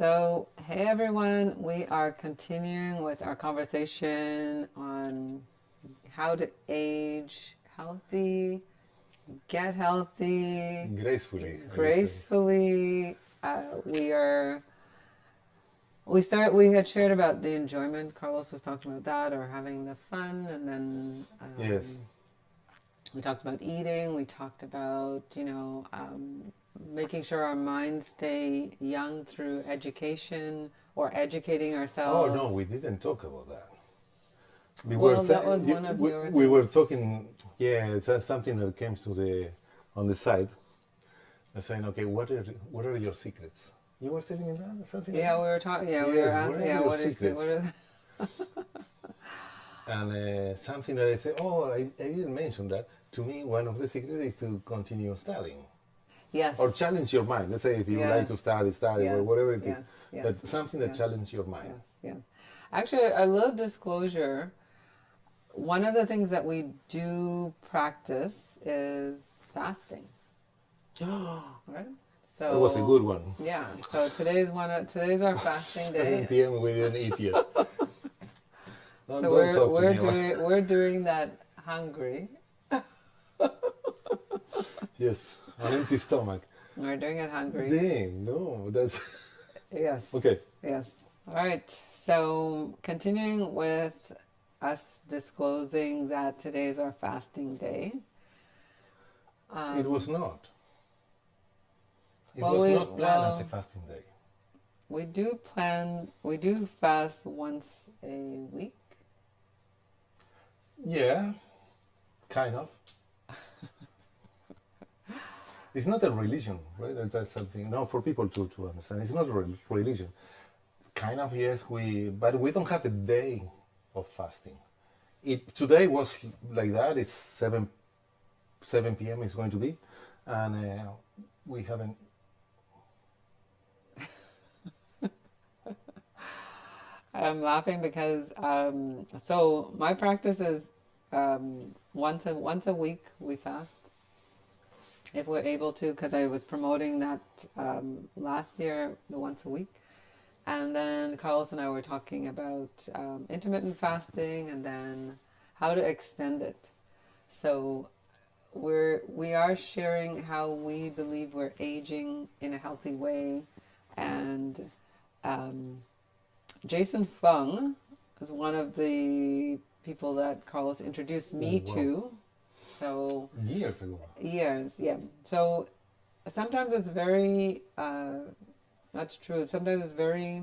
So, hey everyone, we are continuing with our conversation on how to age healthy, get healthy, Gracefully, I would say. gracefully. We are. We had shared about the enjoyment. Carlos was talking about that, or having the fun, and then Yes. we talked about eating. We talked about making sure our minds stay young through education or educating Oh no, we ourselves. didn't talk about that. We were Well, that saying was one of your we were things. talking. Yeah, it's something that came to the on the side, and saying, okay, what are your secrets? You were telling me that something like Yeah, we that. were talking. Yeah, we were Yes, what asking. are Yeah, your what is it? What secrets? is? And something that I say, oh, I didn't mention that. To me, one of the secrets is to continue studying Yes, or challenge your mind. Let's say if you like yes, to study, or yes, whatever it is, yes, yes, but something that yes, challenges your mind. yes, yes. Actually, a little disclosure. One of the things that we do practice is fasting. Right? That was a good So one. yeah. So today's our fasting day. 7 p.m. we didn't eat yet. So Don't we're talk to we're me about. doing that hungry. Yes, an empty stomach. We're doing it hungry. Dang, no, that's Yes. okay. Yes. All right. So continuing with us disclosing that today is our fasting day. It was Um, not. It well, was we not planned as a well fasting day. we do fast once a week. Yeah, kind of. It's not a religion, right? That's something. No, for people to understand, it's not a religion. Kind of, yes. But we don't have a day of fasting. It today was like that. It's 7 p.m. is going to be, and we haven't. I'm laughing because so my practice is once a week we fast if we're able to, because I was promoting that last year, the once a week. And then Carlos and I were talking about intermittent fasting and then how to extend it. So we are sharing how we believe we're aging in a healthy way, and um, Jason Fung is one of the people that Carlos introduced Oh me wow, to. So years ago. years, yeah. So sometimes it's very that's true. Sometimes it's very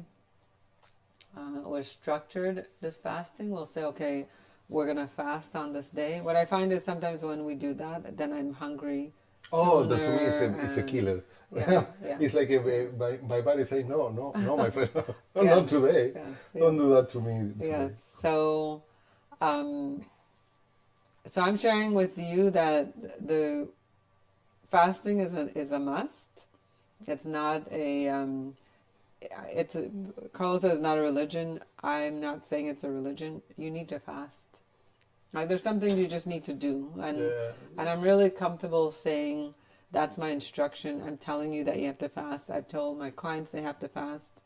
we're structured. This fasting, we'll say, okay, we're gonna fast on this day. What I find is sometimes when we do that, then I'm hungry Oh, that to me is sooner, a and killer. yeah, yeah, It's like yeah, my body saying, no, no, no, my friend, no, yes, not today. yes, yes, Don't do that to me yes. today. So, um, so I'm sharing with you that the fasting is a must. It's not a it's a, Carlos says it's not a religion. I'm not saying it's a religion. You need to fast. There's some things you just need to do, and I'm Yes. really comfortable saying that's my instruction. I'm telling you that you have to fast. I've told my clients they have to fast,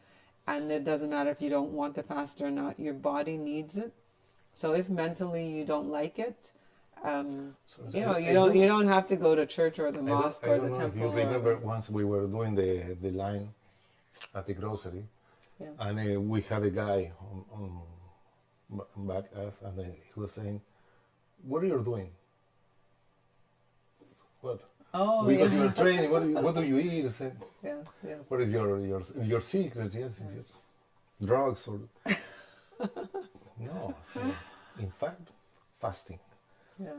and it doesn't matter if you don't want to fast or not. Your body needs it. So if mentally you don't like it, um, So you don't have to go to church or the mosque I or don't the know if temple you or remember once we were doing the line at the grocery, yeah. and we had a guy on back us, and he was saying, "What are you doing? What? Oh Because you are yeah. training. What do you eat?" I said, Yes, yes. "What is your secret? Yes, is it drugs or no?" I say, in fact, fasting. Yeah.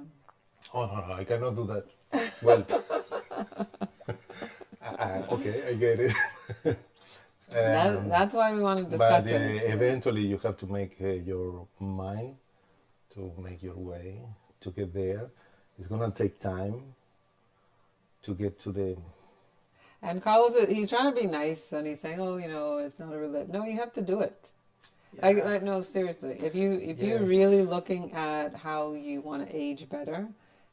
Oh no, no, I cannot do that. Well, okay, I get it. That's why we want to But discuss it today. eventually, you have to make your mind to make your way to get there. It's gonna take time to get to the. And Carlos, he's trying to be nice, and he's saying, "Oh, it's not a religion." No, you have to do it. Yeah. No, seriously. If you're Yes. really looking at how you want to age better,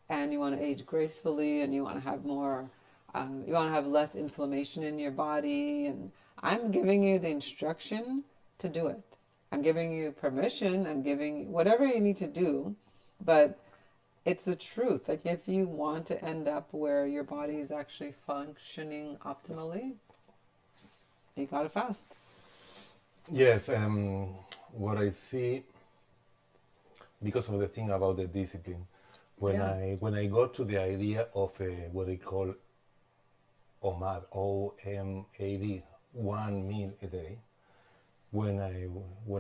and you want to age gracefully, and you want to have more You want to have less inflammation in your body. And I'm giving you the instruction to do it. I'm giving you permission. I'm giving whatever you need to do. But it's the truth. Like if you want to end up where your body is actually functioning optimally, you gotta fast. Yes, what I see, because of the thing about the discipline, Yeah. when I got to the idea of what I call OMAD, OMAD, 1 meal a day, when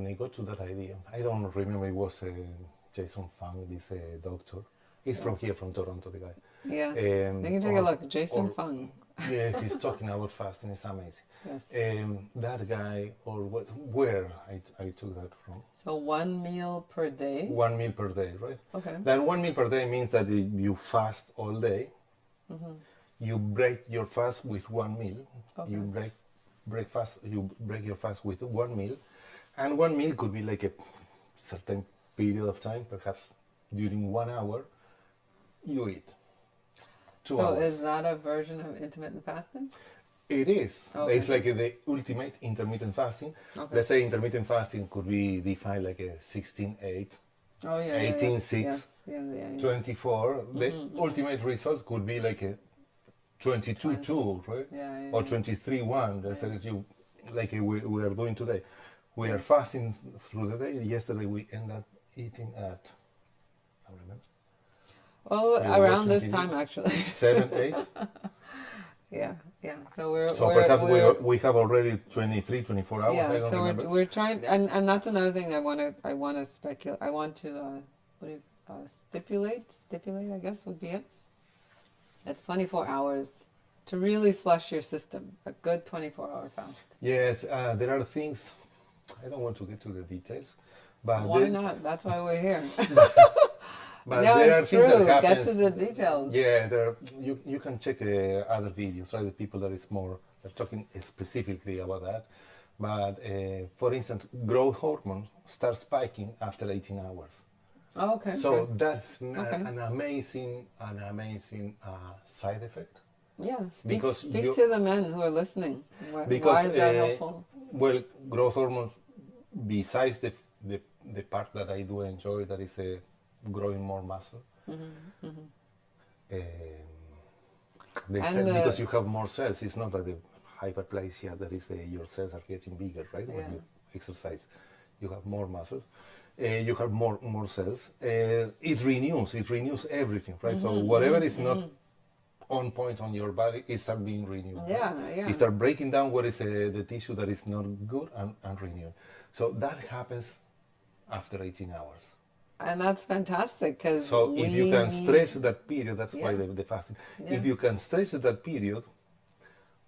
I got to that idea, I don't remember, it was Jason Fung, this doctor. He's Yeah. from here, from Toronto, the guy. Yes. You can take a look. Jason Or Fung. yeah, he's talking about fasting. It's amazing. Yes. That guy, or where I took that from. So 1 meal per day. 1 meal per day, right? Okay. That 1 meal per day means that you fast all day. Mm-hmm. You break your fast with 1 meal. Okay. You break your fast with 1 meal, and 1 meal could be like a certain period of time, perhaps during 1 hour. You eat 2 hours. So is that a version of intermittent fasting? It is. Okay. It's like the ultimate intermittent fasting. Okay. Let's say intermittent fasting could be defined like a 16-8, Oh yeah. 18-6, Yes. Yeah. 24. The ultimate result could be like a 22-2, right? Yeah. Or 23-1. That's as you like we are doing today. We are fasting through the day. Yesterday we ended up eating at, I don't remember. Well, We were around watching this TV. time actually. 7, 8. Yeah. So we're So we're, perhaps we're we have already 23, 24 hours. I yeah. don't So remember. we're trying, and that's another thing I want to speculate. I want to what do you stipulate? I guess would be it. It's 24 hours to really flush your system. A good 24-hour fast. Yes, there are things. I don't want to get to the details, but Why not? That's why we're here. but No, there are it's things true. that Get happens. to the details. Yeah, you can check other videos, right? The people that is more they're talking specifically about that. But for instance, growth hormone starts spiking after 18 hours. Oh, okay. So Okay. that's Okay. an amazing side effect. Yeah. Speak Because speak to the men who are listening. Because Why is that helpful? well, growth hormone, besides the part that I do enjoy, that is growing more muscle. Mm-hmm. Um, And because you have more cells. It's not that the hyperplasia that is your cells are getting bigger, right? Yeah. When you exercise, you have more muscle. You have more cells. It renews everything, right? So whatever is not on point on your body, it starts being renewed. Right? Yeah. It starts breaking down what is the tissue that is not good and renewed. So that happens after 18 hours. And that's fantastic because So if you can stretch that period, that's why Yeah. the fasting. Yeah. If you can stretch that period,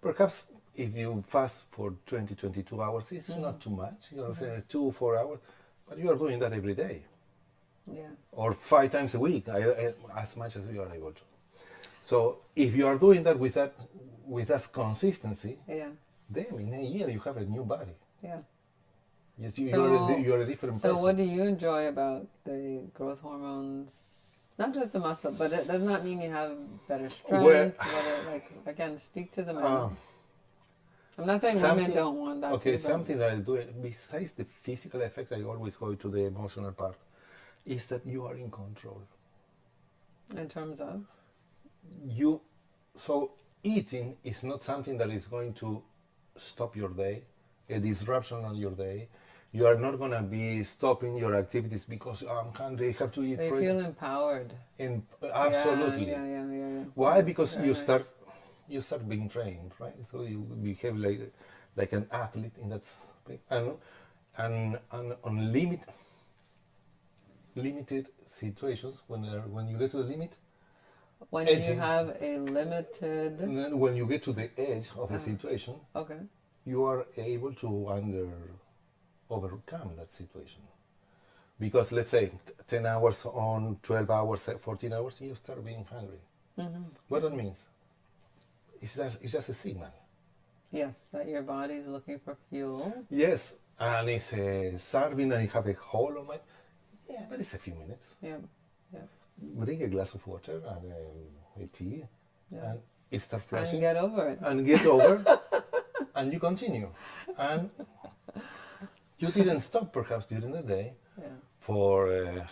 perhaps if you fast for 20, 22 hours, it's not too much. You know, say 2 or 4 hours, but you are doing that every day. Yeah. Or 5 times a week, as much as you are able to. So if you are doing that with that consistency, Yeah. then in a year you have a new body. Yeah. Yes, So- you are a different person. So what do you enjoy about the growth hormones? Not just the muscle, but it does not mean you have better strength. Again, speak to the men. I'm not saying women something- don't want that Okay, too. but- something that I do, besides the physical effect, I always go to the emotional part, is that you are in control. In terms of? So eating is not something that is going to stop your day, a disruption on your day. You are not going to be stopping your activities because I'm hungry, I have to eat. So you feel empowered. Absolutely. Yeah. Why? Because Very you start being trained, right? So you behave like an athlete in that space. And on limited situations, when you get to the limit, When edging. you have a limited... when you get to the edge of a situation, Okay. you are able to overcome that situation. Because let's say 10 hours on, 12 hours, 14 hours, you start being hungry. Mm-hmm. What that means? It's just a signal. Yes, that your body is looking for fuel. Yes, and it's starving and you have a hole on my... Yeah, but it's a few minutes. Yeah. Drink a glass of water and a tea, Yeah. and it starts And flashing, get over it. and get over, and you continue. And you didn't stop perhaps during the day Yeah. for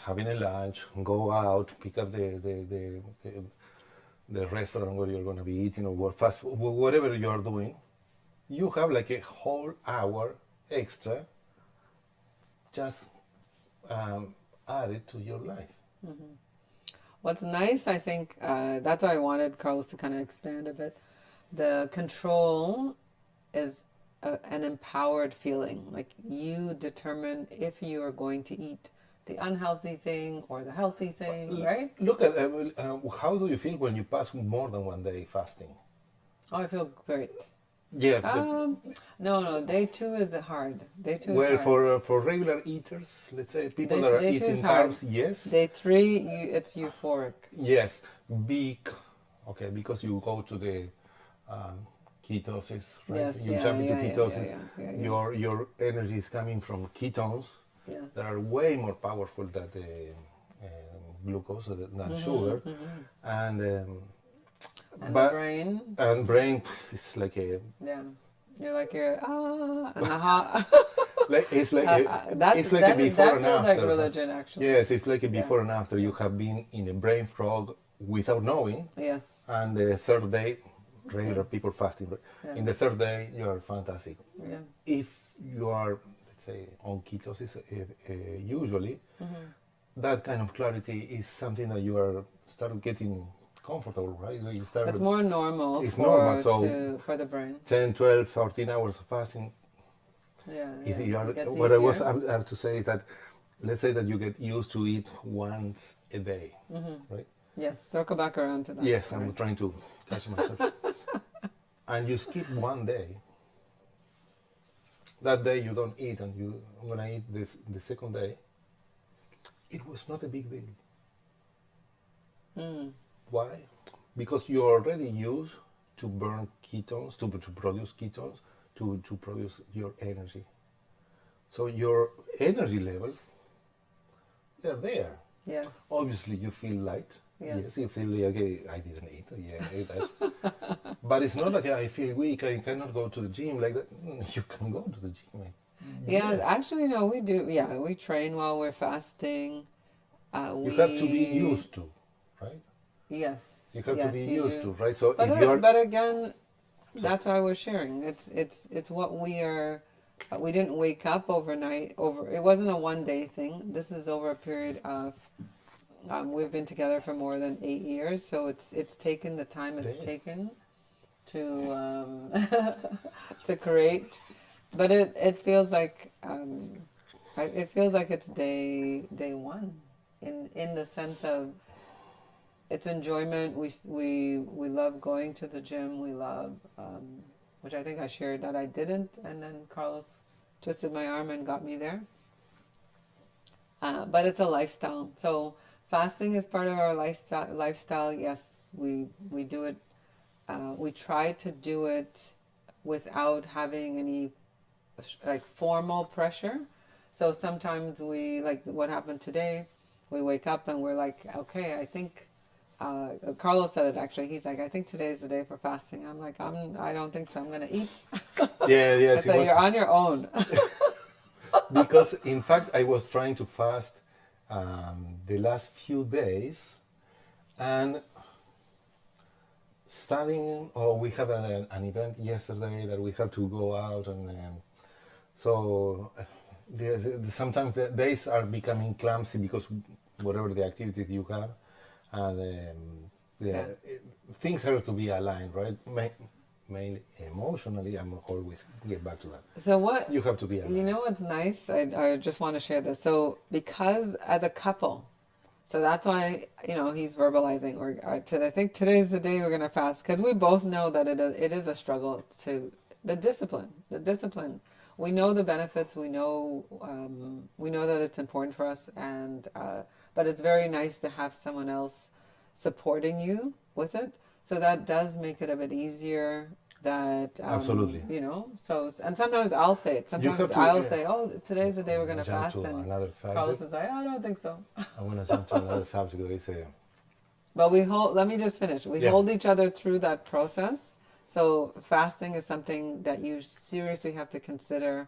having a lunch, go out, pick up the restaurant where you're going to be eating or whatever you are doing. You have like a whole hour extra just added to your life. Mm-hmm. What's nice, I think, that's why I wanted Carlos to kind of expand a bit. The control is an empowered feeling. Like you determine if you are going to eat the unhealthy thing or the healthy thing, right? Look at how do you feel when you pass more than one day fasting? Oh, I feel great. Yeah, No, day two is hard. Day two is well, hard. for regular eaters, let's say people that are Day two is eating hard. carbs, yes, Day three, it's euphoric. yes, okay, because you go to the ketosis, right? Yes, You yeah, jump into yeah, yeah, ketosis. yeah. Your energy is coming from ketones Yeah. that are way more powerful than the glucose, than sugar, and And the but brain, and brain is like a yeah. You're and the heart. it's like it's like a That before and feels like after. religion, actually. Yes, it's like a Yeah. before and after. You have been in a brain fog without knowing, Yes. and the third day, regular Yes. people fasting. Yeah. In the third day, you are fantastic. Yeah. If you are, let's say, on ketosis, usually that kind of clarity is something that you are start getting comfortable, right? Like you start. It's more normal It's normal. So for the brain. 10, 12, 14 hours of fasting. Yeah. If Yeah. you are, It gets what easier. I have to say is that, let's say that you get used to eat once a day, right? Yes. Circle back around to that. Yes, Sorry. I'm trying to catch myself. And you skip one day. That day you don't eat, and you when I eat the second day, it was not a big deal. Mm. Why? Because you're already used to burn ketones, to produce ketones, to produce your energy. So your energy levels, they're there. Yes. Obviously, you feel light. Yes. Yes, you feel like, okay, I didn't eat. Yeah, that's. But it's not like I feel weak. I cannot go to the gym like that. You can go to the gym. Yeah. Actually, no, we do. Yeah, we train while we're fasting. You have to be used to, right? Yes. You have to Yes, be you used do. to, right? So But if you're, but again, that's how I was sharing. It's what we are. We didn't wake up overnight. It wasn't a one day thing. This is over a period of. We've been together for more than 8 years, so it's taken the time it's Damn. taken to to create. But it feels like it feels like it's day one, in the sense of it's enjoyment. We love going to the gym. We love, which I think I shared that I didn't, and then Carlos twisted my arm and got me there. But it's a lifestyle. So fasting is part of our lifestyle. Lifestyle, yes, we do it. We try to do it without having any like formal pressure. So sometimes we, like what happened today, we wake up and we're like, okay, I think Carlos said it actually. He's like, I think today's the day for fasting. I'm like, I don't think so. I'm gonna eat. yeah, I yes, it said, was you're on your own. because in fact I was trying to fast the last few days, and studying. Oh, we have an event yesterday that we have to go out, and so sometimes the days are becoming clumsy because whatever the activity you have, and Yeah. things have to be aligned, right? Mainly emotionally, I'm always get back to that. So what, You have to be you aligned. know what's nice? I just want to share this. So because as a couple, so that's why, he's verbalizing, I think today's the day we're going to fast, because we both know that it is a struggle to the discipline. We know the benefits. We know that it's important for us, and but it's very nice to have someone else supporting you with it. So that does make it a bit easier. That Absolutely. and sometimes I'll say it. You have Sometimes to. I'll say, "Oh, today's the day we're I'm gonna gonna jump fast," to and another Carlos subject. is like, "I don't think so." I'm gonna jump to another subject that is But we hold, let me just finish. We Yeah. hold each other through that process. So fasting is something that you seriously have to consider.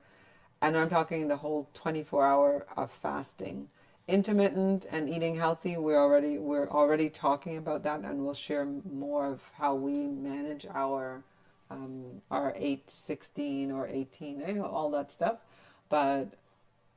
And I'm talking the whole 24-hour of fasting. Intermittent and eating healthy, we're already talking about that, and we'll share more of how we manage our 8, 16 or 18, all that stuff. But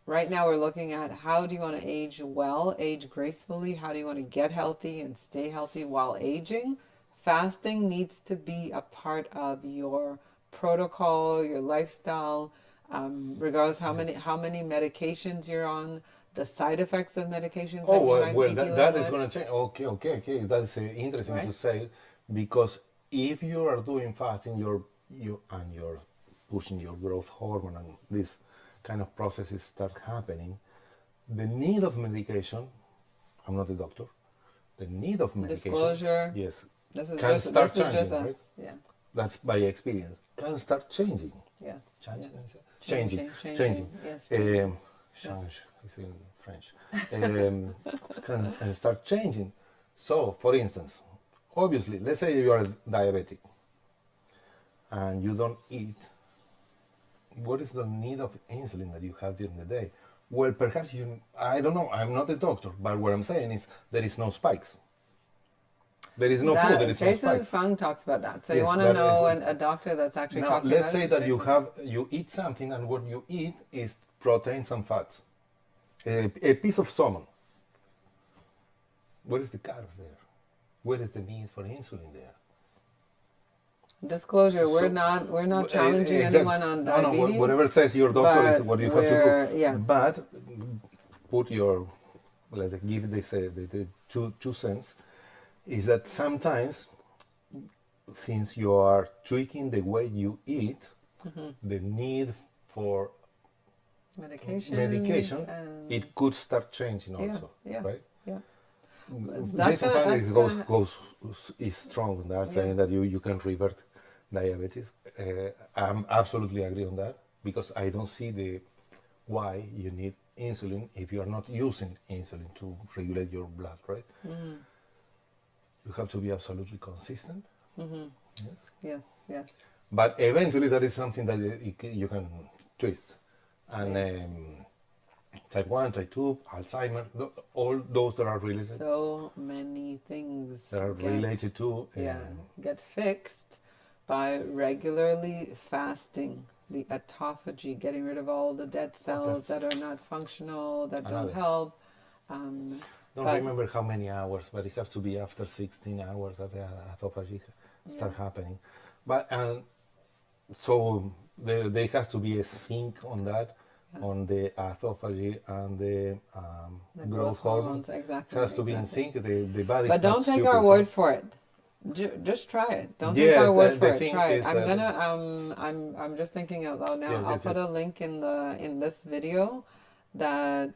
right now we're looking at how do you want to age well, age gracefully, how do you want to get healthy and stay healthy while aging. Fasting needs to be a part of your protocol, your lifestyle, regardless Yes. how many medications you're on, the side effects of medications Oh that you might well, be dealing that is with, going to change. Okay, okay, okay. That's interesting to right? say, because if you are doing fasting, you're pushing your growth hormone, and this kind of processes start happening. The need of medication. I'm not a doctor. The need of medication, Disclosure. yes, This is can just start this is just changing, us. right? Yeah. That's by experience. Can start changing, Yes. Yeah. changing, changing, Changing. changing. Changing. Yes. Changing. Um, Yes. change is in French. Can start changing. So, for instance, obviously, let's say you are diabetic and you don't eat. What is the need of insulin that you have during the day? Well, perhaps you. I don't know. I'm not a doctor, but what I'm saying is there is no spikes. There is no food. There That is no Jason spikes. Fung talks about that. So you Yes, want to but know a doctor that's actually now talking let's about say it? that you Jason Fung. have you eat something, and what you eat is proteins and fats. A piece of salmon. Where is the carbs there? Where is the need for insulin there? Disclosure: So, we're not challenging exactly. anyone on No, no. diabetes, Whatever says your doctor is but what you have to do. yeah. But put your, give this the two cents. Is that sometimes, since you are tweaking the way you eat, the need for Medications medication, and it could start changing yeah, also, yeah, right? yeah. That's Jason gonna Fung that's goes gonna goes is strong on that, yeah. saying that you can revert diabetes. I'm absolutely agree on that, because I don't see the why you need insulin if you are not using insulin to regulate your blood, right? Mm-hmm. You have to be absolutely consistent. Mm-hmm. Yes. Yes, yes, But eventually, that is something that you can twist. And yes. type 1, type 2, Alzheimer, all those So many things that are get related to. yeah get fixed by regularly fasting. The autophagy, getting rid of all the dead Oh, cells that that's are not functional, that don't another. help. Um, Don't but remember how many hours, but it has to be after 16 hours that the autophagy yeah, start happening. But and so there has to be a sync on that, yeah, on the autophagy and the the growth growth hormone. hormones, exactly, It has to be in exactly. sync. The body But is not don't take our stupid, right? word for it. Just try it. Don't take Yes, our word the for it. thing Try it. is I'm that gonna I'm just thinking out loud now. yes, I'll yes, put yes. a link in this video that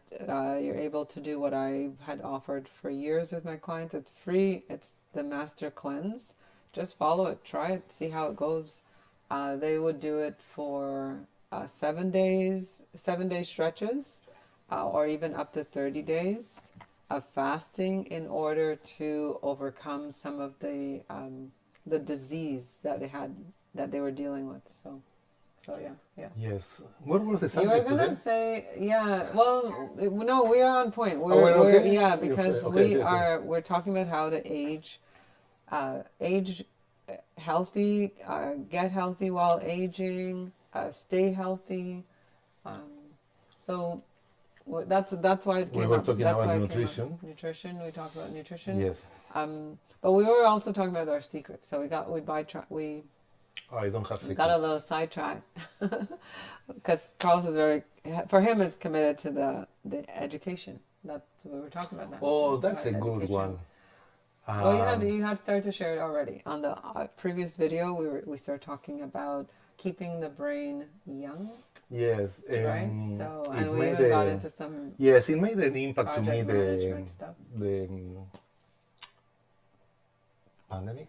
you're able to do what I had offered for years with my clients. It's free. It's the Master Cleanse. Just follow it. Try it. See how it goes. They would do it for 7 days, 7 day stretches, or even up to 30 days of fasting in order to overcome some of the disease that they had that they were dealing with. So yeah, yeah. Yes. What was the You were subject today? gonna say yeah. Well, no, we are on point. Oh, we're We're okay. yeah Okay, because okay, okay, okay. we're talking about how to age healthy, get healthy while aging, stay healthy. Um, so that's why it We came were up. talking That's about why it came up. nutrition. Nutrition. We talked about nutrition. Yes. But we were also talking about our secrets. So I don't have we got a secrets. little sidetracked because Carlos is very for him it's committed to the education. That's what we were talking about. That Oh, that's about a good education. one. Well, Um, you had started to share it already on the previous video. We started talking about keeping the brain young, yes. right? So It and we made even got a into some yes, it made an impact to me. project management stuff. The pandemic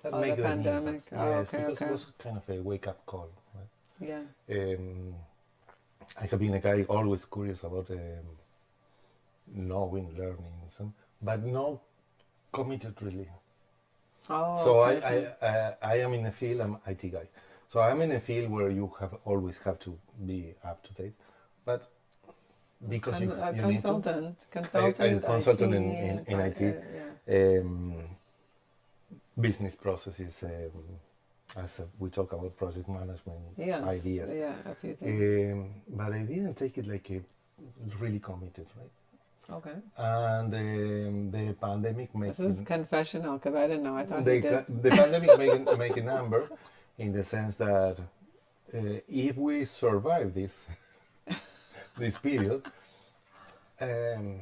that Oh, the made an impact. pandemic. Oh, Yes, okay, because it okay. was kind of a wake up call. Yeah. Right? I have been a guy always curious about knowing, learning, some, but no committed really. Oh, So okay, okay. I am in a field. I'm IT guy. So I'm in a field where you have always have to be up to date, but because A you need to. consultant, A consultant, IT, consultant and in IT, yeah. um, business processes. As we talk about project management Yes, ideas, yeah, a few things. but I didn't take it like a really committed, right? Okay. And the pandemic This is making confessional because I didn't know. I thought you did. the pandemic make a number in the sense that if we survive this period, um,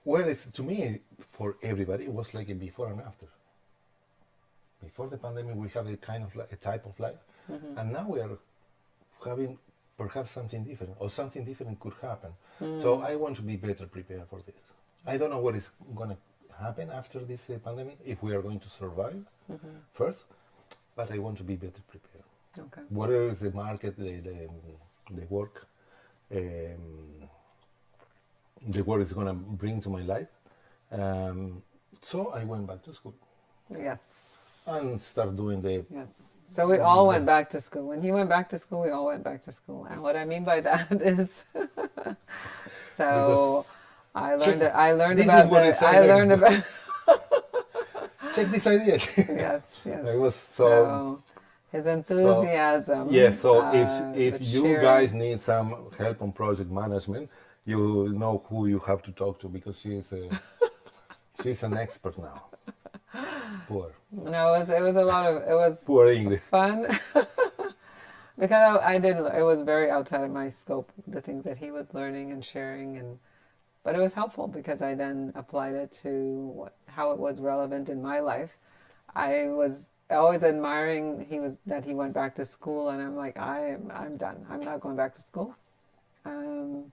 well, it's to me for everybody it was like a before and after. Before the pandemic, we have a kind of a type of life, Mm-hmm. and now we are having perhaps something different, or something different could happen. So Mm. I want to be better prepared for this. I don't know what is going to happen after this pandemic, if we are going to survive Mm-hmm. first, but I want to be better prepared. Okay. Whatever is the market, the work, um, the work is going to bring to my life. Um, so I went back to school Yes. and start doing Yes. So we all the went back to school. When he went back to school, we all went back to school. And what I mean by that is, so because I check learned. I learned this is about what it the. says I learned like about. check these ideas. Yes. Yes. I was So his so yeah, enthusiasm so if with you guys sharing. need some help on project management, you know who you have to talk to because she's an expert now. Poor No, it was a lot of it was poor Ingrid. fun because I did. It was very outside of my scope. The things that he was learning and sharing, and but it was helpful because I then applied it to how it was relevant in my life. I was always admiring that he went back to school, and I'm like I'm done. I'm not going back to school. Um,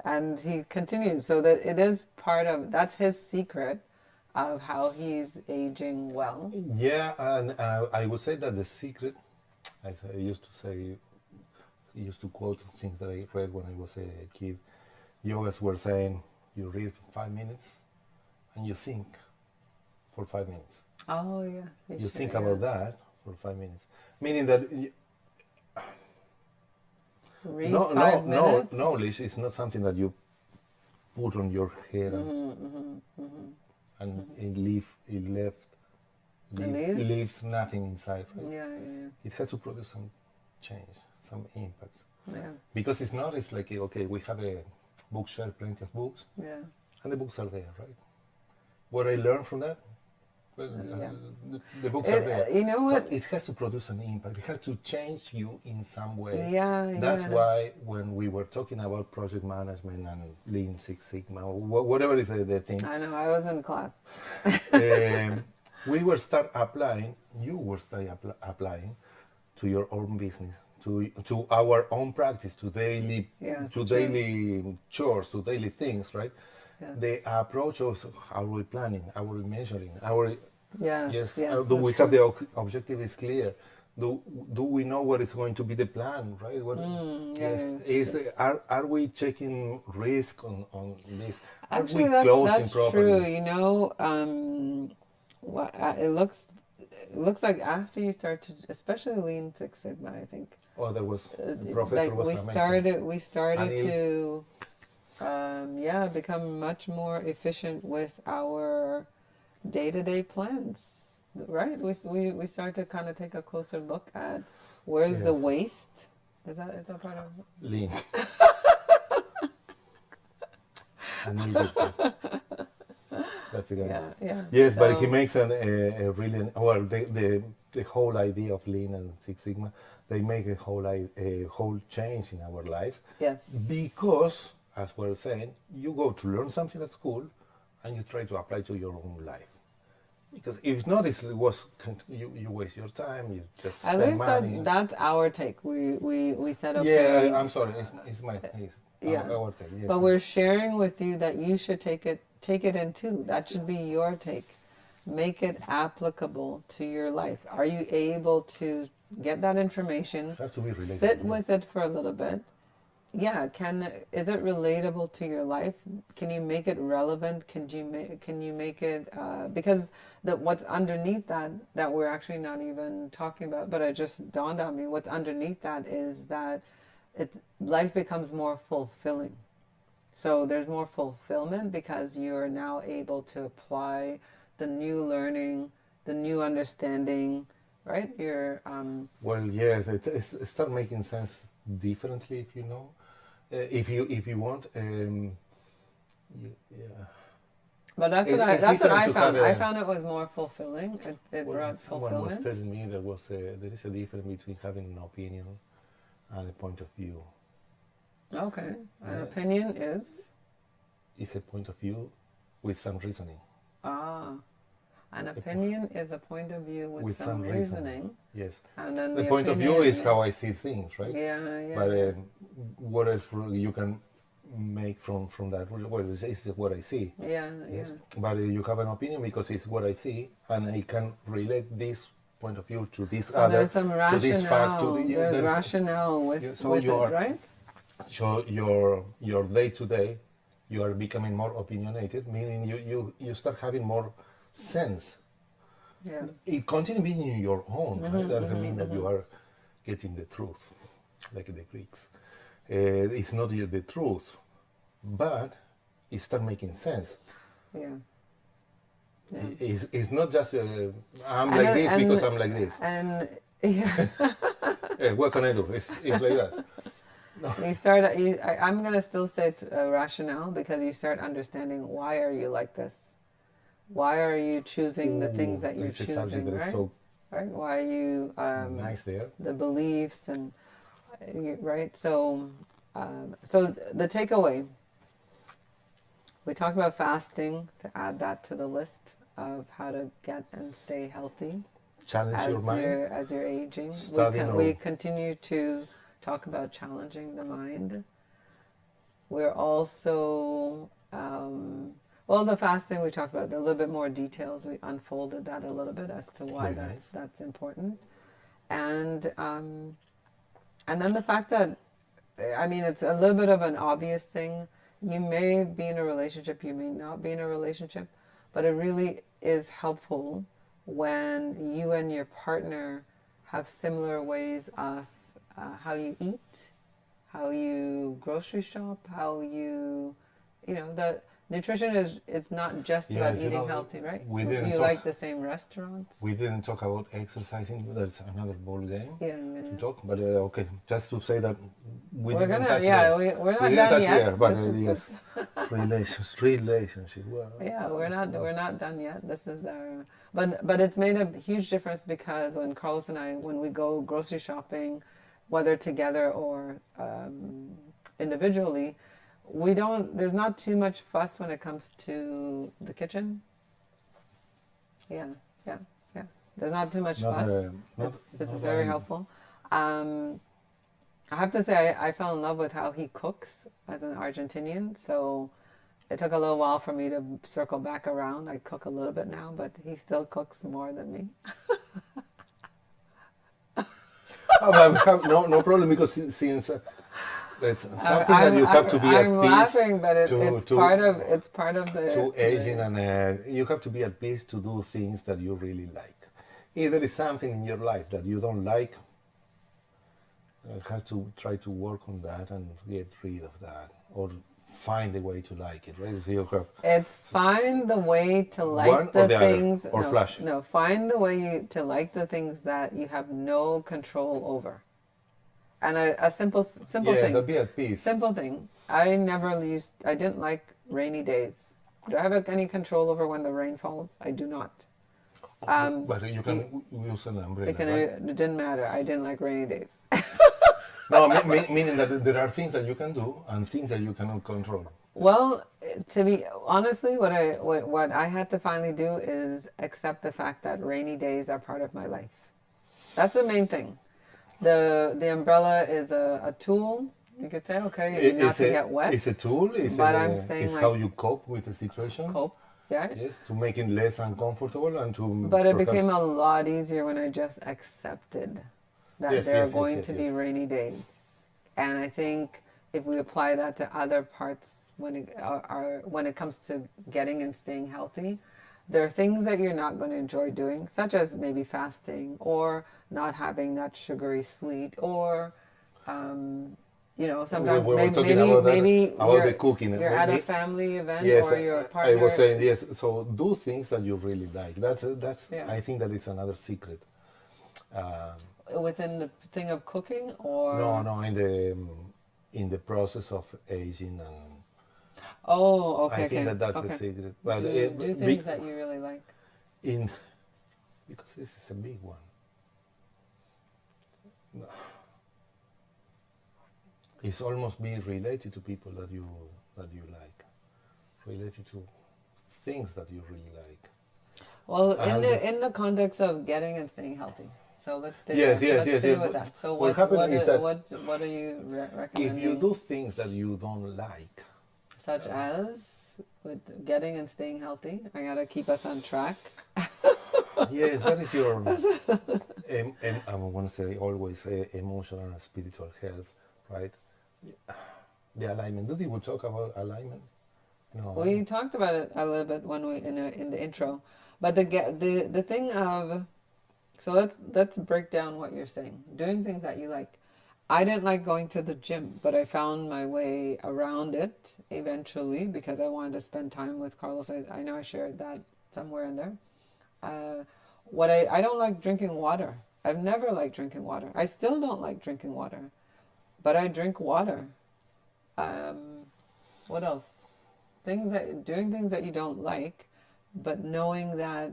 and he continues, so that it is part of that's his secret of how he's aging well. Yeah, and I would say that the secret, as I used to say, used to quote things that I read when I was a kid. Yogas were saying, you read 5 minutes and you think for 5 minutes. Oh yeah, he You should. think Yeah, about that for 5 minutes, meaning that read no, five no, no, minutes. knowledge is not something that you put on your head Mm-hmm, mm-hmm, mm-hmm, and mm-hmm. It it leaves. leaves nothing inside, right? Yeah, yeah, It has to produce some change, some impact. yeah, Because it's not, it's like, okay, we have a bookshelf, plenty of books, yeah, and the books are there, right? What I learned from that, well, yeah. the books are there. You know So what? it has to produce an impact. It has to change you in some way. Yeah, That's yeah. why when we were talking about project management and Lean Six Sigma, whatever is the thing, I know. I was in class. um, we will start applying, you will start applying to your own business, to our own practice, Yes, to true. daily chores, to daily things, right? Yes, The approach of are we planning, are we measuring, are we, yes, yes, yes. do That's we have true. the objective is clear? Do we know what is going to be the plan, right? What, Yeah, yes, yes, is yes. are we checking risk on this? Are we Actually, closing that's true. properly? It looks like after you start to, especially Lean Six Sigma, I think, Oh, there was the like professor was amazing. we started Anil, to, yeah, become much more efficient with our day-to-day plans, right? We start to kind of take a closer look at where's the yes, waste. Is that part of? Link, Anil Gupta. That's the guy. Yeah, yeah. Yes, but he So makes a really well the whole idea of Lean and Six Sigma. They make a whole change in our lives yes. because, as we're saying, you go to learn something at school, and you try to apply to your own life. Because if not, you waste your time. You just At spend least money. that's our take. We said Yeah, okay, I'm sorry. It's yeah, our take. but Yes. we're sharing with you that you should take it in too. That should be your take. Make it applicable to your life. Are you able to get that information, Has to be relatable. sit Yes. with it for a little bit, yeah, is it relatable to your life? Can you make it relevant? Can you make it because what's underneath that we're actually not even talking about, but it just dawned on me. What's underneath that is that life becomes more fulfilling. So there's more fulfillment because you're now able to apply the new learning, the new understanding, right? Well, yes, it start making sense differently if you know, if you want. Yeah, But it's that's what different I to have found. I a. found it was more fulfilling. It Well, brought someone was fulfillment. telling me there is a difference between having an opinion and a point of view. Okay. An Yes, opinion is it's a point of view with some reasoning. ah. An A po- opinion is a point of view with with some some reasoning. reasoning, Yes, and then the the point of view is opinion. how I see things, right? Yeah, yeah, But yeah, what else you can make from that? Well, it's what I see. yeah, Yes, yeah. but you have an opinion because it's what I see, and I can relate this point of view to this So other, there's some to this fact, to rationale. There's there's rationale so with you it, are right? so your day to day, you are becoming more opinionated, meaning you start having more sense. Yeah. It continue being your own, right? That doesn't mean that Mm-hmm. you are getting the truth, like the Greeks. It's not the truth, but it start making sense. Yeah. Yeah. It's not just I'm And like it- this because I'm like this. and yeah. What can I do? It's like that. No. I'm gonna still say it's rationale because you start understanding why are you like this. Why are you choosing the things Ooh, that you're it's a subject choosing, that is right? so Right? Why you nice there. the beliefs and right. So the takeaway, we talked about fasting to add that to the list of how to get and stay healthy Challenge your mind, as you're aging. studying We or continue to talk about challenging the mind. We're also well, the fasting we talked about a little bit more details. We unfolded that a little bit as to why very nice. that's important, and and then the fact that I mean it's a little bit of an obvious thing. You may be in a relationship, you may not be in a relationship, but it really is helpful when you and your partner have similar ways of how you eat, how you grocery shop, how the nutrition is it's not just about Yes, eating healthy, right? we didn't You talk. like the same restaurants. We didn't talk about exercising. That's another ball game Yeah, yeah, to yeah. talk. But okay, just to say that we We're didn't gonna, touch there. yeah, we're We not didn't done touch yet. there. But This is yes, relationship. Well, yeah, we're not done yet. This is our, but it's made a huge difference because when Carlos and I, when we go grocery shopping, whether together or individually, we don't. There's not too much fuss when it comes to the kitchen. Yeah, yeah, yeah. There's not too much not fuss. not It's not very like helpful. Um, I have to say I fell in love with how he cooks as an Argentinian. So it took a little while for me to circle back around. I cook a little bit now, but he still cooks more than me. oh, but we have no problem because since it's something that you have to be I'm at peace laughing, but to to it's part of to aging, the and you have to be at peace to do things that you really like. If there is something in your life that you don't like, you have to try to work on that and get rid of that, or find a way to like it. Right? So you have It's find the way to one like or the the other, things. or flash. No, find the way to like the things that you have no control over. And a simple Yes, I'll thing, be at peace. simple thing. I didn't like rainy days. Do I have any control over when the rain falls? I do not. Um, But you you, can use an umbrella, right? it didn't matter. I didn't like rainy days. No, meaning that there are things that you can do and things that you cannot control. Well, to be honestly, what I had to finally do is accept the fact that rainy days are part of my life. That's the main thing. The umbrella is a tool. You could say, okay, not to get wet, It's a tool. but I'm saying It's how like you cope with the situation. cope, yeah. Yes, to make it less uncomfortable and to But it perhaps. became a lot easier when I just accepted that Yes, there are yes, yes, going yes, to be yes. rainy days. And I think if we apply that to other parts when it comes to getting and staying healthy, there are things that you're not going to enjoy doing, such as maybe fasting or not having that sugary sweet, or um, sometimes We were maybe talking maybe about that, maybe about the cooking. you're at a family event Yes, or your I was partner saying is, yes. So do things that you really like. That's. yeah, I think that is another secret. Um, within the thing of cooking, no, or no, in the process of aging, and oh, I okay, think okay, that that's a okay. secret. But Do things that you really like. in because this is a big one. It's almost being related to people that you like, related to things that you really like. Well, And in the context of getting and staying healthy. So let's stay yes, there. yes, Let's yes, stay yes. with that. So What happened is that what are you if you recommending? do things that you don't like, Such as with getting and staying healthy. I gotta keep us on track. yes, that is your, I want to say always emotional and spiritual health, right? The alignment. Do we talk about alignment? No. We talked about it a little bit when we in the intro, but the thing of, so let's break down what you're saying. Doing things that you like. I didn't like going to the gym, but I found my way around it eventually because I wanted to spend time with Carlos. I know I shared that somewhere in there. Uh, I don't like drinking water. I've never liked drinking water. I still don't like drinking water, but I drink water. Um, what else? Doing things that you don't like, but knowing that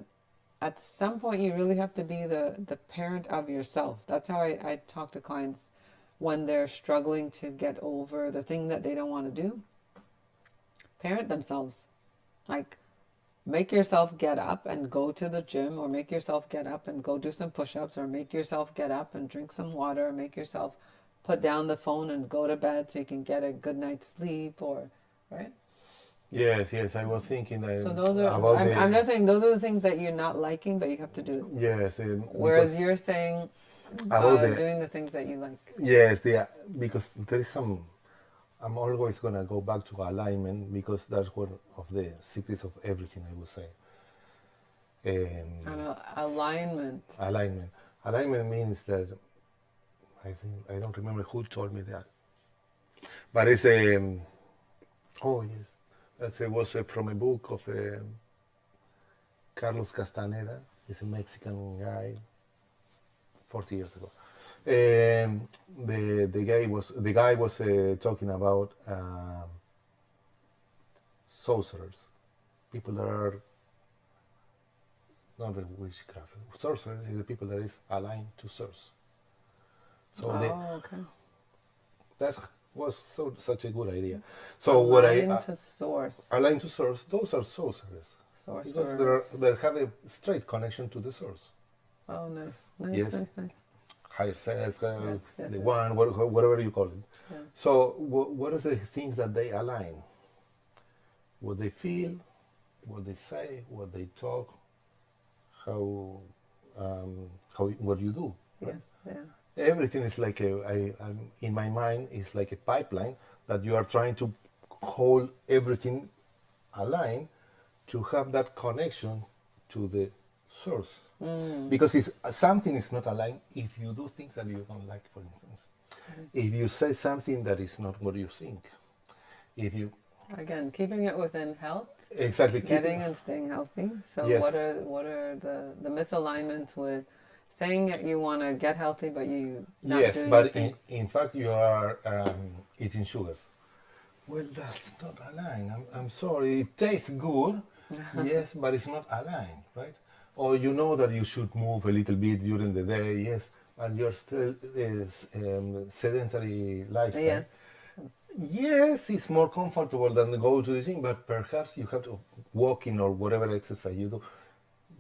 at some point you really have to be the parent of yourself. That's how I talk to clients when they're struggling to get over the thing that they don't want to do. Parent themselves. Like, make yourself get up and go to the gym, or make yourself get up and go do some push-ups, or make yourself get up and drink some water, or make yourself put down the phone and go to bed so you can get a good night's sleep, or right. Yes, yes. I was thinking So those are, about I'm the just saying those are the things that you're not liking, but you have to do. yes, Whereas because you're saying about the doing the things that you like. yes, the because there is some. I'm always gonna go back to alignment because that's one of the secrets of everything. I would say. And alignment. Alignment. Alignment means that I think I don't remember who told me that, but it's a oh yes, that was from a book of Carlos Castaneda. He's a Mexican guy, 40 years ago. The guy was talking about sorcerers, people that are not the witchcraft. Sorcerers is the people that is aligned to source. So Okay. that was such a good idea. So what I Aligned to source. aligned to source, those are sorcerers because Sorcerers. they have a straight connection to the source. Oh, nice, nice, Yes, nice, nice. higher self, Yes, yes, the yes. one, whatever you call it. Yeah. So what are the things that they align? What they feel, what they say, what they talk, how what you do. Right? Yes, yeah. Everything is like in my mind is like a pipeline that you are trying to hold everything aligned to have that connection to the source. Because it's, something is not aligned if you do things that you don't like, for instance. If you say something that is not what you think, if you Again, keeping it within health, exactly getting and staying healthy. So yes, what are the misalignments with saying that you want to get healthy, but you not yes, doing the but things? in fact you are eating sugars. Well, that's not aligned. I'm sorry. It tastes good, yes, but it's not aligned, right? Or you know that you should move a little bit during the day, yes, and you're still sedentary lifestyle. Yes. Yes, it's more comfortable than go to the gym, but perhaps you have to walk in or whatever exercise you do.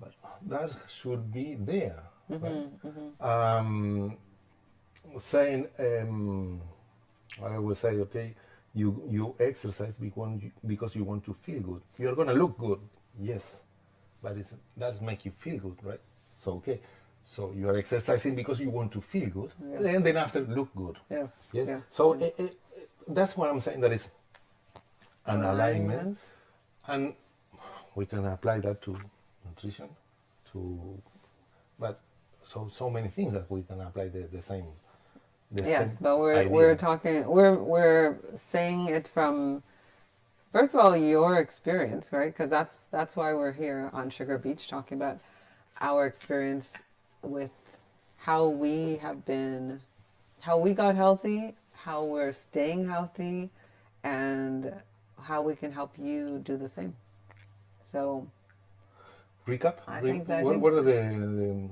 But that should be there, right? Saying, I will say, okay, you exercise because you want to feel good. You're gonna look good, yes, but that make you feel good, right? So okay, so you are exercising because you want to feel good, Yeah. and then after look good. Yes. Yes. Yes. So Yes. That's what I'm saying. That is an alignment, and we can apply that to nutrition, to but so many things that we can apply the Yes, same but we're idea. talking we're saying it from, first of all, your experience, right? Because that's why we're here on Sugar Beach talking about our experience with how we have been, how we got healthy, how we're staying healthy, and how we can help you do the same. So Recap. I think that What are the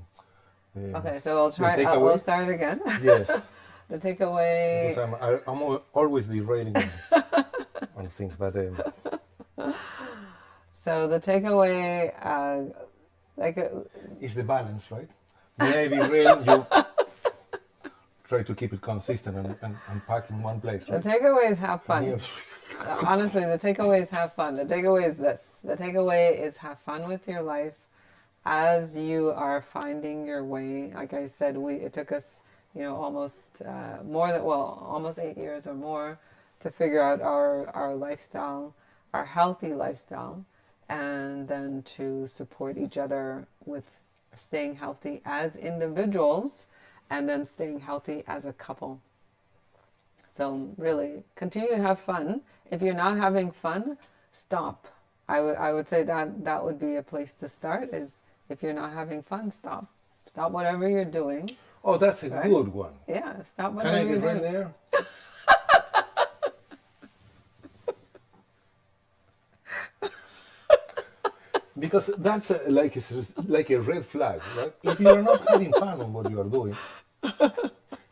okay. So I'll the try. I'll takeaway? start again. Yes, The because takeaway. I'm always derailing on things, but So the takeaway, like it's the balance, right? May I derail you? Try to keep it consistent and pack in one place, the right? takeaway is have And here, fun. Honestly, the takeaway is have fun. The takeaway is this. The takeaway is have fun with your life as you are finding your way. Like I said, it took us, almost more than, well, almost 8 years or more to figure out our lifestyle, our healthy lifestyle, and then to support each other with staying healthy as individuals and then staying healthy as a couple. So really, continue to have fun. If you're not having fun, stop. I would say that would be a place to start. Is if you're not having fun, stop. Stop whatever you're doing. oh, that's a Right? good one. Yeah, stop Can I whatever you're get right doing. there? Because that's like a red flag, right? If you're not having fun on what you are doing,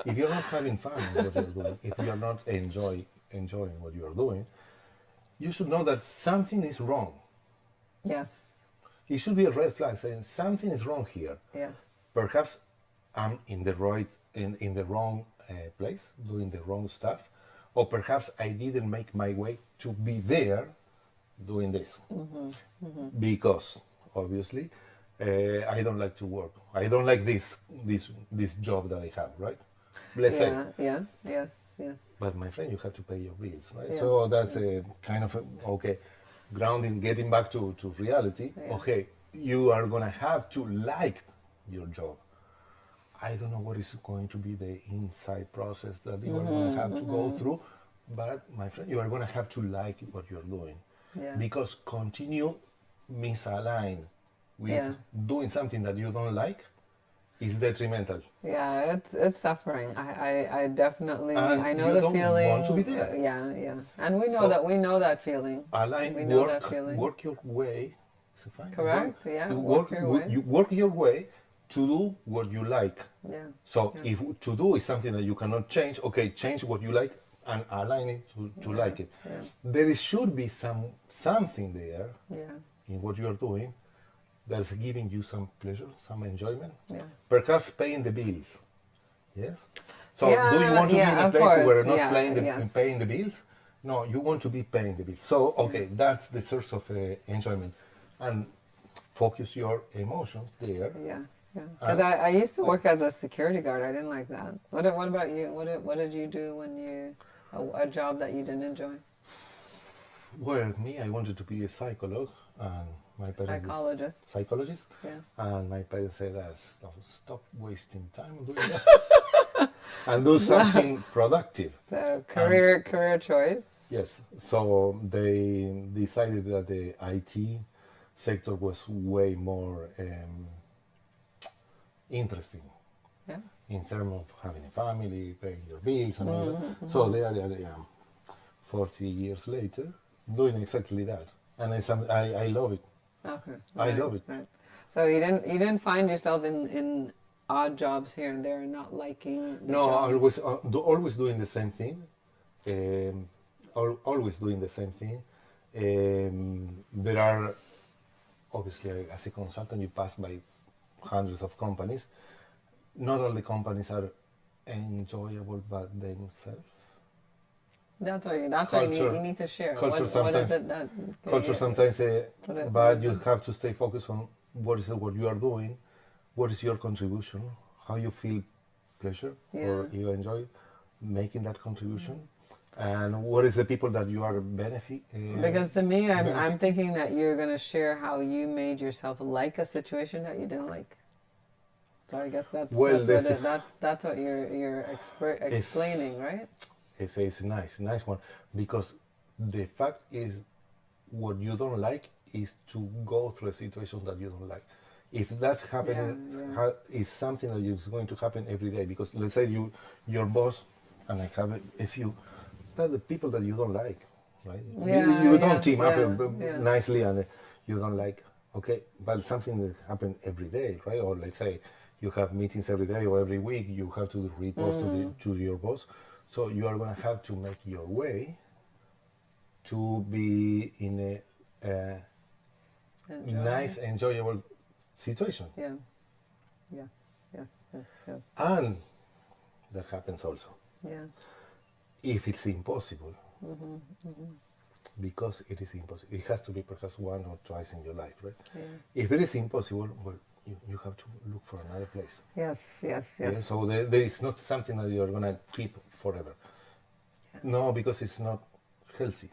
if you're not having fun on what you're doing, if you're not enjoying what you are doing, you should know that something is wrong. Yes. It should be a red flag saying something is wrong here. Yeah. Perhaps I'm in the right in the wrong place, doing the wrong stuff, or perhaps I didn't make my way to be there doing this because obviously I don't like to work. I don't like this job that I have, right? Let's say. Yeah. Yeah. Yes. Yes. But my friend, you have to pay your bills, right? Yes. So that's a kind of okay, grounding, getting back to reality. Yeah. Okay, you are gonna have to like your job. I don't know what is going to be the inside process that you are going to have to go through, but my friend, you are going to have to like what you're doing Yeah. because continue misaligned with Yeah. doing something that you don't like is detrimental, Yeah, it's suffering. I definitely and I know you the don't want to be feeling. there. Yeah, yeah, and we know So that feeling. align, We know that feeling. work your way. Is it fine? Correct. Yeah, You work your way. you work your way to do what you like. Yeah, So yeah, if to do is something that you cannot change, okay, change what you like and align it to yeah, like it. yeah, There should be something there yeah, in what you are doing that's giving you some pleasure, some enjoyment, yeah. perhaps paying the bills. Yes. So do you Yeah, want to be in yeah. a Of place course. where not Yeah. Yes. paying the bills? No, you want to be paying the bills. So Yeah. okay, that's the source of enjoyment, and focus your emotions there. Yeah. Yeah. Because And I used to work as a security guard. I didn't like that. What about you? What did you do when you a job that you didn't enjoy? well, me, I wanted to be a psychologist, and my parents did Psychologist. psychologist, Yeah. and my parents said, Stop wasting time doing that, and do something productive." So And career choice. yes, so they decided that the IT sector was way more interesting Yeah. in terms of having a family, paying your bills, and all that. Mm-hmm. So they are 40 years later doing exactly that, and I love it. Okay. I Right. love it. Right. So you didn't find yourself in odd jobs here and there, not liking the No, job. always doing the same thing. Um, always doing the same thing. There are obviously as a consultant you pass by hundreds of companies. Not all the companies are enjoyable by themselves. That's why you Culture, need to share. culture What is sometimes, it that culture yeah, sometimes, what but is you it? have to stay focused on what you are doing, what is your contribution, how you feel pleasure or Yeah. you enjoy making that contribution, And what is the people that you are Because to me, I'm benefit? thinking that you're going to share how you made yourself like a situation that you didn't like. So I guess Well, that's what you're it's explaining, right? it's nice one, because the fact is, what you don't like is to go through a situation that you don't like. If that's Yeah, happening, yeah. is something that is going to happen every day. Because let's say your boss, and I have a few, that the people that you don't like, right? Yeah, You don't yeah, team up yeah, yeah. nicely, and you don't like, okay, but something that happen every day, right? Or let's say you have meetings every day or every week, you have to report Mm, to your boss, so you are going to have to make your way to be in a enjoy. nice, enjoyable situation. Yeah. Yes, yes, yes, yes. And that happens also Yeah. if it's impossible, Mhm. Mhm. because it is impossible. It has to be perhaps one or twice in your life, right? Yeah. If it is impossible, well, you have to look for another place. Yes, yes, Yeah, yes. so there is not something that you're gonna keep forever. Yeah. No, because it's not healthy.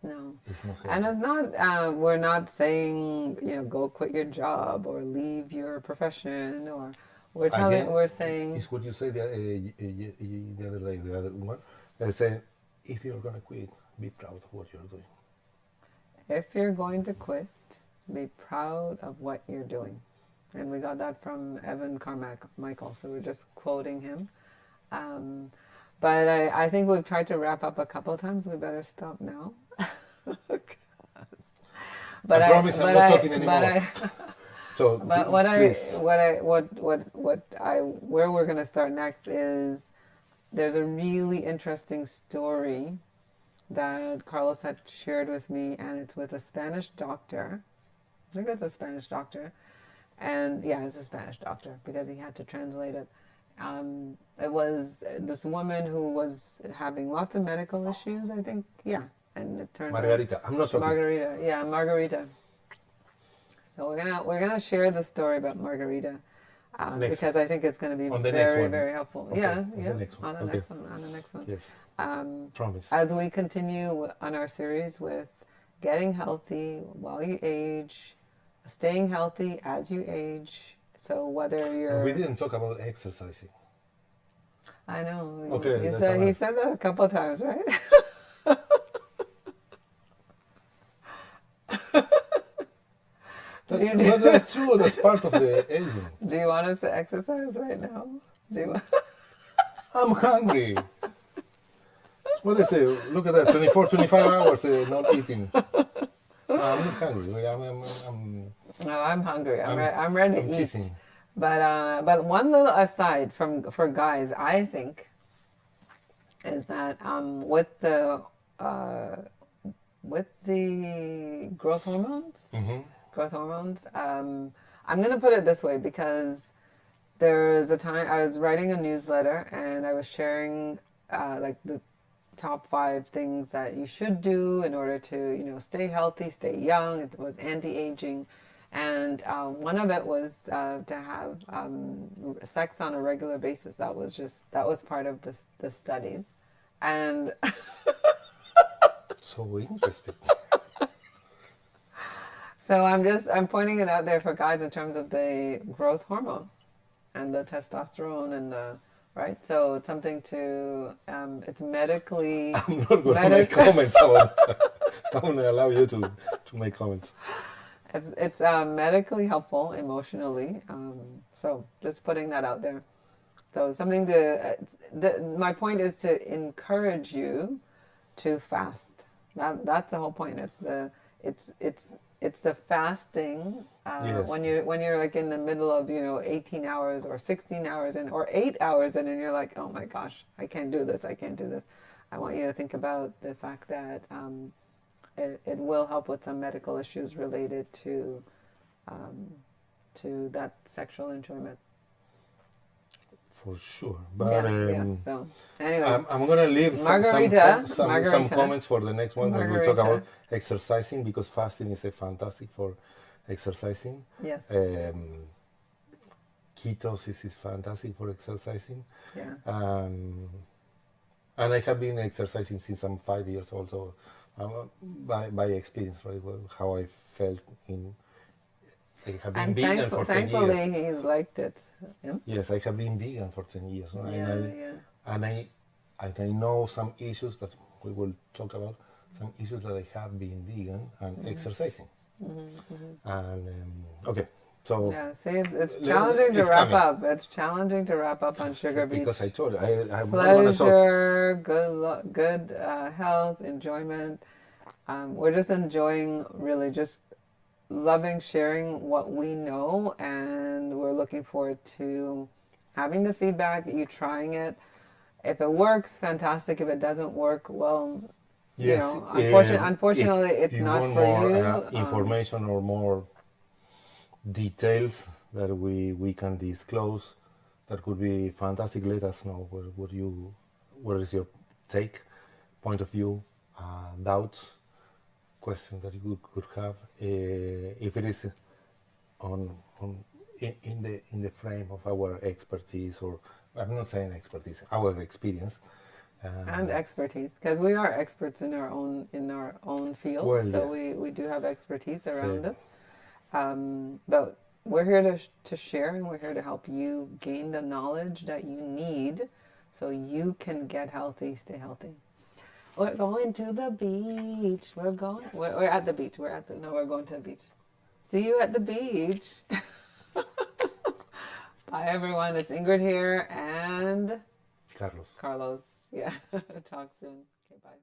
No. It's not And healthy. it's not, we're not saying, go quit your job or leave your profession or Again, we're saying it's what you said the other day, the other one. They say, if you're gonna quit, be proud of what you're doing. if you're going to quit, be proud of what you're doing. And we got that from Evan Carmichael, so we're just quoting him. Um, but I think we've tried to wrap up a couple of times. We better stop now. I But promise I'm not talking anymore. So but please, where we're gonna start next is there's a really interesting story that Carlos had shared with me, and it's with a Spanish doctor. I think it's a Spanish doctor, and yeah, it's a Spanish doctor because he had to translate it. It was this woman who was having lots of medical issues, I think. Yeah, and it turned out Margarita, I'm not talking. Margarita. Yeah, Margarita. So we're gonna share the story about Margarita Next, because I think it's gonna be on the next very one. very helpful. Okay, Yeah, on the yeah. next one. On the Okay, next one. On the next one. yes, Um, promise. as we continue on our series with getting healthy while you age, staying healthy as you age. So whether And we you're, didn't talk about exercising. I know Okay, you that's said he another. said that a couple of times, right? do That's you well, that's true. That's part of the aging. do you want us to exercise right now? Do you? I'm hungry. What is it? Look at that, 24, 25 hours not eating. No, I'm not hungry. No, I'm hungry. I'm, I'm ready I'm to eat. teasing. But one little aside from for guys, I think is that uh, with the Hmm. growth hormones. I'm gonna put it this way because there was a time I was writing a newsletter and I was sharing like the top 5 things that you should do in order to stay healthy, stay young. It was anti-aging, and one of it was to have sex on a regular basis. That was part of the studies, and So interesting. so I'm pointing it out there for guys in terms of the growth hormone and the testosterone and the right. So it's something to it's medically I'm not going to make medic comments about that. I'm going to allow you to make comments. it's medically helpful emotionally. So just putting that out there. So something to my point is to encourage you to fast. That's the whole point. It's it's it's the fasting Yes. when you're like in the middle of 18 hours or 16 hours in or 8 hours in and you're like, oh my gosh, I can't do this, I can't do this. I want you to think about the fact that it will help with some medical issues related um, to that sexual enjoyment. For sure. But Yeah, yes. So, anyways, I'm gonna leave some Margarita, comments for the next one when we talk Margarita. about exercising, because fasting is a fantastic for exercising. Yes. Um, Ketosis is fantastic for exercising. Yeah. Um, And I have been exercising since I'm 5 years old, so by experience, right? Well, how I felt in. I have been And vegan for 10 years. thankfully, he's liked it. Yeah, Yes, I have been vegan for 10 years, no? yeah, yeah. And I and I know some issues that we will talk about. Some issues that I have being vegan and Mm-hmm. exercising. Mm-hmm. And okay, so Yeah, see, it's challenging to it's wrap coming. up. It's challenging to wrap up on Sugar Because I Beach. told you, I'm not gonna talk. Pleasure, good health, enjoyment. We're just enjoying, really just loving sharing what we know, and we're looking forward to having the feedback, you trying it. If it works, fantastic. If it doesn't work, well, Yes, unfortunately, if it's you not want for more you. information or more details that we can disclose, that could be fantastic. Let us know what is your take, point of view, doubts, questions that you could have. If it is on on in the frame of our expertise, or I'm not saying expertise, our experience. And Um, expertise, because we are experts in our own fields, well, so yeah. we do have expertise So, around us. But we're here to share, and we're here to help you gain the knowledge that you need so you can get healthy, stay healthy. We're going to the beach. We're at the beach. No, we're going to the beach. See you at the beach. Bye, everyone. It's Ingrid here and Carlos. Carlos. Yeah. Talk soon. Okay, bye.